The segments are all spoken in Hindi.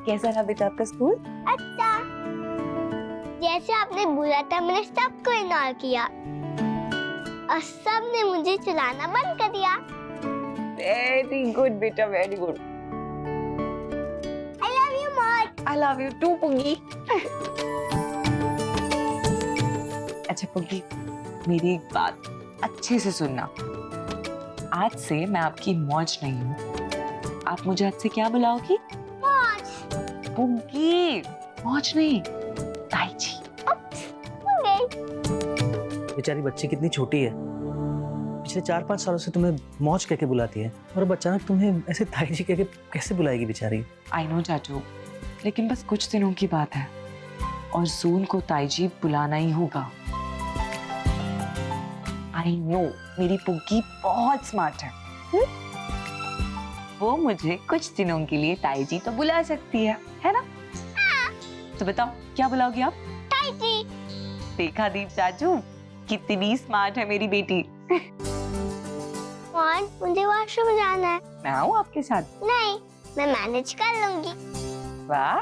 कैसा रहा बेटा आपका स्कूल? अच्छा, जैसे आपने बोला था मैंने सबको इग्नोर किया और सबने मुझे चलाना बंद कर दिया। वेरी गुड बेटा, very good. I love you मौज। I love you too पुग्गी। अच्छा पुग्गी, मेरी एक बात अच्छे से सुनना। आज से मैं आपकी मौज नहीं हूँ। आप मुझे आज से क्या बुलाओगी? मौज। पुग्गी, मौज नहीं, ताईजी। हो गई। बेचारी बच्ची कितनी छोटी है, पिछले 4-5 सालों से तुम्हें मौज कह के बुलाती है और अब अचानक तुम्हें ऐसे ताईजी कह के कैसे बुलाएगी बेचारी? आई नो चाचू, लेकिन बस कुछ दिनों की बात है और जून को ताईजी बुलाना ही होगा। आई नो, मेरी पुग्गी बहुत स्मार्ट है। वो मुझे कुछ दिनों के लिए ताईजी तो बुला सकती है ना? हाँ। तो बताओ क्या बुलाओगी आप? ताईजी। देखा दीप चाचू, कितनी स्मार्ट है मेरी बेटी। मौज, मुझे वॉशरूम जाना है। मैं आऊँ आपके साथ? नहीं, मैं मैनेज कर लूंगी। वाह।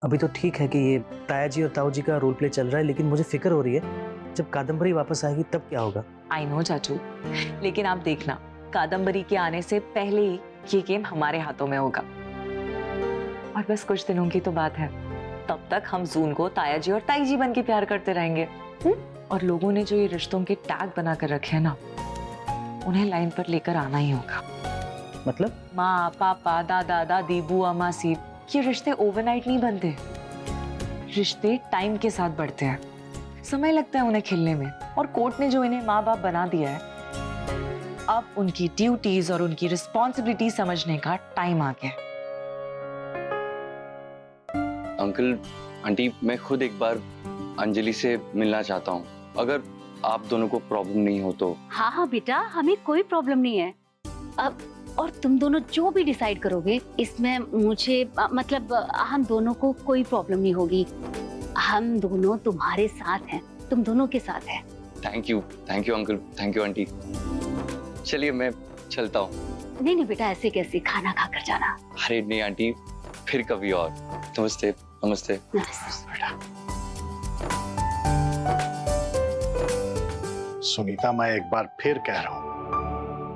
अभी तो ठीक है कि ये ताया जी और ताऊ जी का रोल प्ले चल रहा है, लेकिन मुझे फिक्र हो रही है जब कादम्बरी वापस आएगी तब क्या होगा। आई नो चाचू, लेकिन आप देखना, कादम्बरी के आने से पहले ही ये गेम हमारे हाथों में होगा। और बस कुछ दिनों की तो बात है, तब तक हम जून को ताया जी और ताई जी बन के प्यार करते रहेंगे। और लोगों ने जो ये रिश्तों के टैग बना कर रखे हैं ना, उन्हें लाइन पर लेकर आना ही होगा। मतलब? माँ, पापा, दादा, दादी, बुआ, मासी, ये रिश्ते ओवरनाइट नहीं बनते। रिश्ते टाइम के साथ बढ़ते हैं, समय लगता है उन्हें खिलने में। और कोर्ट ने जो इन्हें माँ बाप बना दिया है, अब उनकी ड्यूटीज और उनकी रिस्पॉन्सिबिलिटी समझने का टाइम आ गया है। अंकल, आंटी, मैं खुद एक बार अंजलि से मिलना चाहता हूँ, अगर आप दोनों को प्रॉब्लम नहीं हो तो। हाँ हाँ बेटा, हमें कोई प्रॉब्लम नहीं है। अब और तुम दोनों जो भी डिसाइड करोगे इसमें मुझे मतलब हम दोनों को कोई प्रॉब्लम नहीं होगी। हम दोनों तुम्हारे साथ हैं, तुम दोनों के साथ हैं। Thank you uncle, thank you aunty. चलिए मैं चलता हूँ। नहीं नहीं बेटा, ऐसे कैसे, खाना खा कर जाना। अरे नहीं आंटी, फिर कभी और। नमस्ते। नमस्ते। सुनीता, मैं एक बार फिर कह रहा हूँ,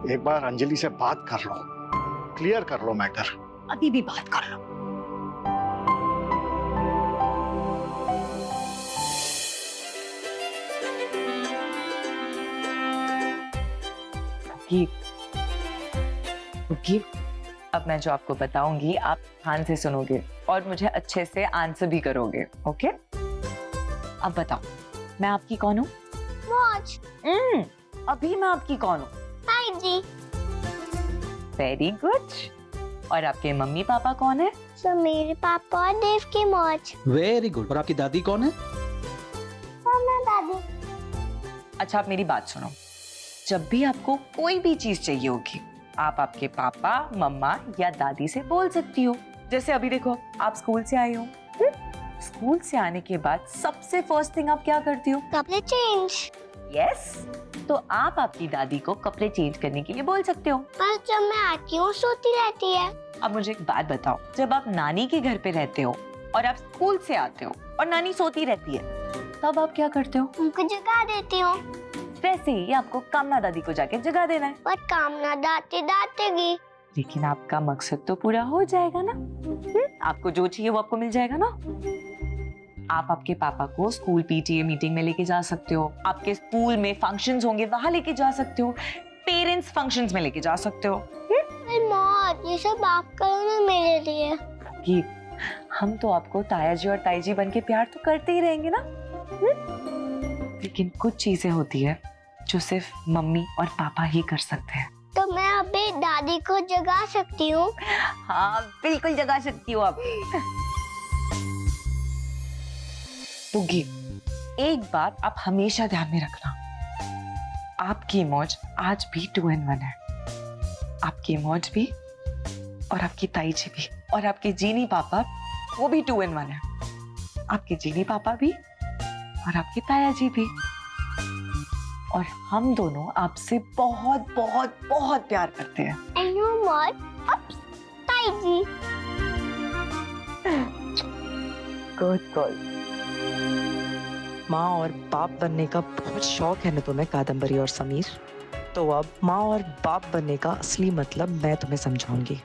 एक बार अंजलि से बात कर लो, क्लियर कर लो मैटर। अभी भी बात कर लो। अब मैं जो आपको बताऊंगी आप ध्यान से सुनोगे और मुझे अच्छे से आंसर भी करोगे, ओके? अब बताओ, मैं आपकी कौन हूँ? मौज। अभी मैं आपकी कौन हूँ? ताईजी। Very good. और आपके मम्मी पापा कौन है? तो मेरे पापा और देव की मौज। Very good. और आपकी दादी कौन है? मैं दादी। अच्छा, आप मेरी बात सुनो। जब भी आपको कोई भी चीज चाहिए होगी, आप आपके पापा, मम्मा या दादी से बोल सकती हो। जैसे अभी देखो, आप स्कूल से आई हो। स्कूल से आने के बाद सबसे फर्स्ट थिंग आप क्या करती हो? कपड़े चेंज। यस, तो आप आपकी दादी को कपड़े चेंज करने के लिए बोल सकते हो। पर जब मैं आती हूँ सोती रहती है। अब मुझे एक बात बताओ, जब आप नानी के घर पे रहते हो और आप स्कूल से आते हो और नानी सोती रहती है, तब आप क्या करते हो? उनको जगा देती हूँ। वैसे ही आपको कामना दादी को जाके जगा देना है। और कामना दाते दातेगी। लेकिन आपका मकसद तो पूरा हो जाएगा ना? आपको जो चाहिए वो आपको मिल जाएगा ना? आप आपके पापा को स्कूल पीटीए मीटिंग में लेके जा सकते हो, आपके स्कूल में फंक्शंस होंगे वहां लेके जा सकते हो, पेरेंट्स फंक्शंस में लेके जा सकते हो। मौज, ये सब आप करो ना मेरे लिए। कि हम तो आपको ताया जी और ताई जी बन के प्यार तो करते ही रहेंगे ना? लेकिन कुछ चीजें होती है जो सिर्फ मम्मी और पापा ही कर सकते हैं। तो मैं अभी दादी को जगा सकती हूँ? हाँ, बिल्कुल जगा सकती हो आप। पुग्गी, एक बात आप हमेशा ध्यान में रखना, आपकी मौज आज भी 2 in 1 है। आपकी मौज भी और आपकी ताई जी भी और आपके जीनी पापा, वो भी 2 in 1 है। आपके जीनी पापा भी और आपके ताया जी भी और हम दोनों आपसे बहुत बहुत बहुत प्यार करते हैं। I know more. Oops, ताई गुड गर्ल। माँ और बाप बनने का बहुत शौक है ना तुम्हें कादम्बरी और समीर, तो अब माँ और बाप बनने का असली मतलब मैं तुम्हें समझाऊंगी।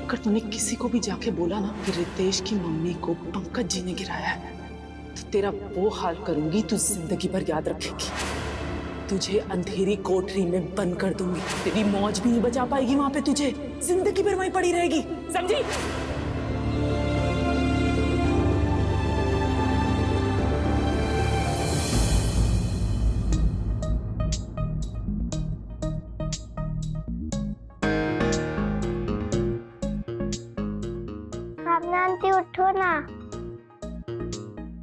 अगर तूने किसी को भी जाके बोला ना कि रितेश की मम्मी को पंकज जी ने गिराया है, तो तेरा वो हाल करूंगी तू जिंदगी भर याद रखेगी। तुझे अंधेरी कोठरी में बंद कर दूंगी। तेरी मौज भी नहीं बचा पाएगी वहां पे, तुझे जिंदगी भर वहीं पड़ी रहेगी, समझी? सामने आंटी उठो ना,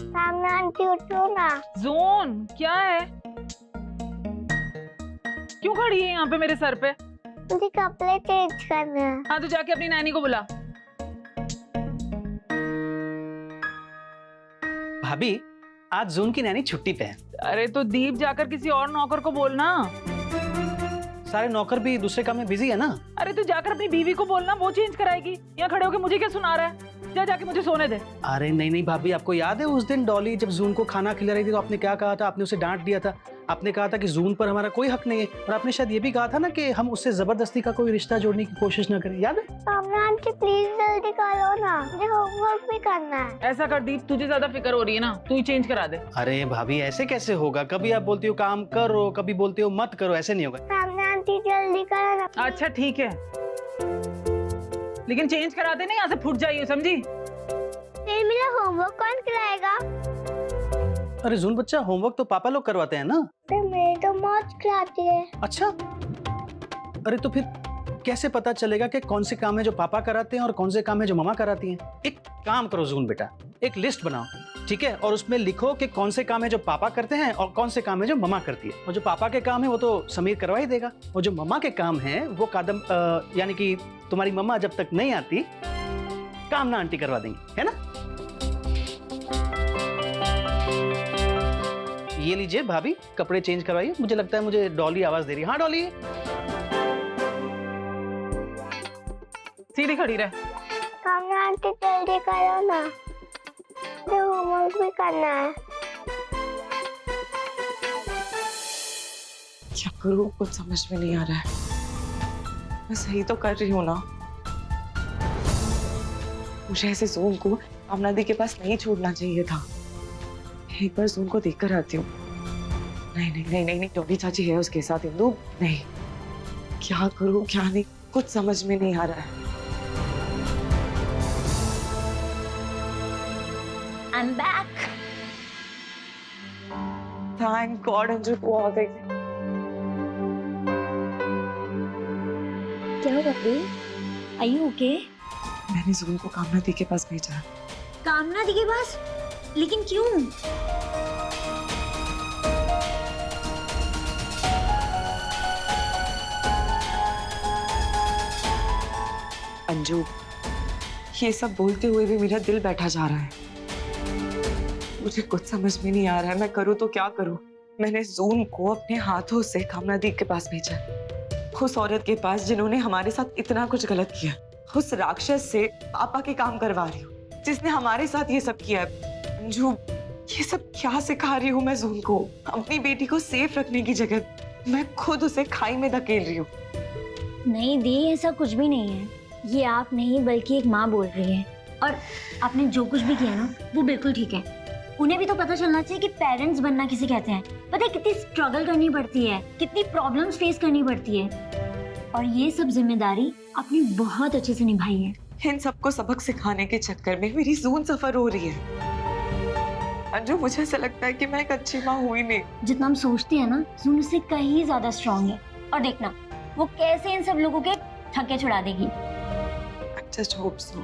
सामने आंटी उठो ना। जोन क्या है? क्यों खड़ी है यहाँ पे मेरे सर पे? मुझे कपड़े चेंज करने हैं। हाँ तो जाके अपनी नैनी को बुला। भाभी आज जून की नैनी छुट्टी पे है। अरे तो दीप जाकर किसी और नौकर को बोलना। सारे नौकर भी दूसरे काम में बिजी है ना। अरे तू जाकर अपनी बीवी को बोलना, वो चेंज कराएगी। यहाँ खड़े होके मुझे क्या सुना रहा है? जा जाके मुझे सोने दे। अरे नहीं नहीं भाभी, आपको याद है उस दिन डॉली जब जून को खाना खिला रही थी तो आपने क्या कहा था? आपने उसे डांट दिया था। आपने कहा था कि जून पर हमारा कोई हक नहीं है, और आपने शायद ये भी कहा था ना कि हम उससे जबरदस्ती का कोई रिश्ता जोड़ने की कोशिश ना करें, याद है? सामने आंटी प्लीज जल्दी करो ना, मुझे होमवर्क भी करना है। ऐसा कर दीप, तुझे ज्यादा फिक्र हो रही है ना, तू ही चेंज करा दे। अरे भाभी ऐसे कैसे होगा? कभी आप बोलती हो काम करो, कभी बोलते हो मत करो, ऐसे नहीं होगा। सामने आंटी जल्दी करो ना। अच्छा ठीक है, लेकिन चेंज करा दे, नहीं यहाँ से फुट जाइए, समझी? फिर मेरा होमवर्क कौन कराएगा? अरे जून बच्चा, होमवर्क तो पापा लोग करवाते हैं ना। तो मेरी तो मौज कराती है। अच्छा, अरे तो फिर कैसे पता चलेगा कि कौन से काम है जो पापा कराते हैं और कौन से काम है जो मम्मा कराती हैं? एक काम करो जून बेटा, एक लिस्ट बनाओ, ठीक है, और उसमें लिखो कि कौन से काम है जो पापा करते हैं और कौन से काम है जो मम्मा करती है। और जो पापा के काम है वो तो समीर करवा ही देगा, और जो मम्मा के काम है वो यानी कि तुम्हारी मम्मा जब तक नहीं आती कामना आंटी करवा देंगी, है ना? ये लीजिए भाभी, कपड़े चेंज करवाइए। मुझे लगता है मुझे डॉली आवाज दे रही है। हाँ डॉली, सीधी खड़ी रह। सामने आंटी जल्दी करो ना, मुझे होमवर्क भी करना है। क्या करूं, कुछ समझ में नहीं आ रहा है। मैं सही तो कर रही हूँ ना? मुझे ऐसे जोन को कामना दी के पास नहीं छोड़ना चाहिए था। एक बार जोन को देख कर आती हूँ। नहीं नहीं नहीं नहीं नहीं, डॉली चाची है उसके साथ। इंदु नहीं, क्या करूं क्या नहीं, कुछ समझ में नहीं आ रहा है। I'm back. Thank God Anju को आ गई। क्या हुआ बे? Are you okay? मैंने जोन को कामना दी के पास भेजा है। कामना दी के पास? लेकिन क्यों? अंजू, ये सब बोलते हुए भी मेरा दिल बैठा जा रहा है। मुझे कुछ समझ में नहीं आ रहा है, मैं करूँ तो क्या करूँ? मैंने जून को अपने हाथों से कामना दी के पास भेजा, उस औरत के पास जिन्होंने हमारे साथ इतना कुछ गलत किया, उस राक्षस से पापा के काम करवा रही हूँ जिसने हमारे साथ ये सब किया है। अंजू, ये सब क्या सिखा रही हूँ मैं जून को? अपनी बेटी को सेफ रखने की जगह मैं खुद उसे खाई में धकेल रही हूँ। नहीं दी, ऐसा कुछ भी नहीं है। ये आप नहीं बल्कि एक माँ बोल रही है, और आपने जो कुछ भी किया ना वो बिल्कुल ठीक है। उन्हें भी तो पता चलना चाहिए कि पेरेंट्स बनना किसे कहते हैं। पता है कितनी स्ट्रगल करनी पड़ती है, कितनी प्रॉब्लम्स फेस करनी पड़ती है, और ये सब जिम्मेदारी आपने बहुत अच्छे से निभाई है। इन सबको सबक सिखाने के चक्कर में मेरी जून सफर हो रही है। अंजू, मुझे ऐसा लगता है कि मैं एक अच्छी माँ हुई नहीं। जितना हम सोचते हैं ना, जून उससे कहीं ज्यादा स्ट्रांग है। और देखना वो कैसे इन सब लोगों के थके छुड़ा देगी। Just hope so.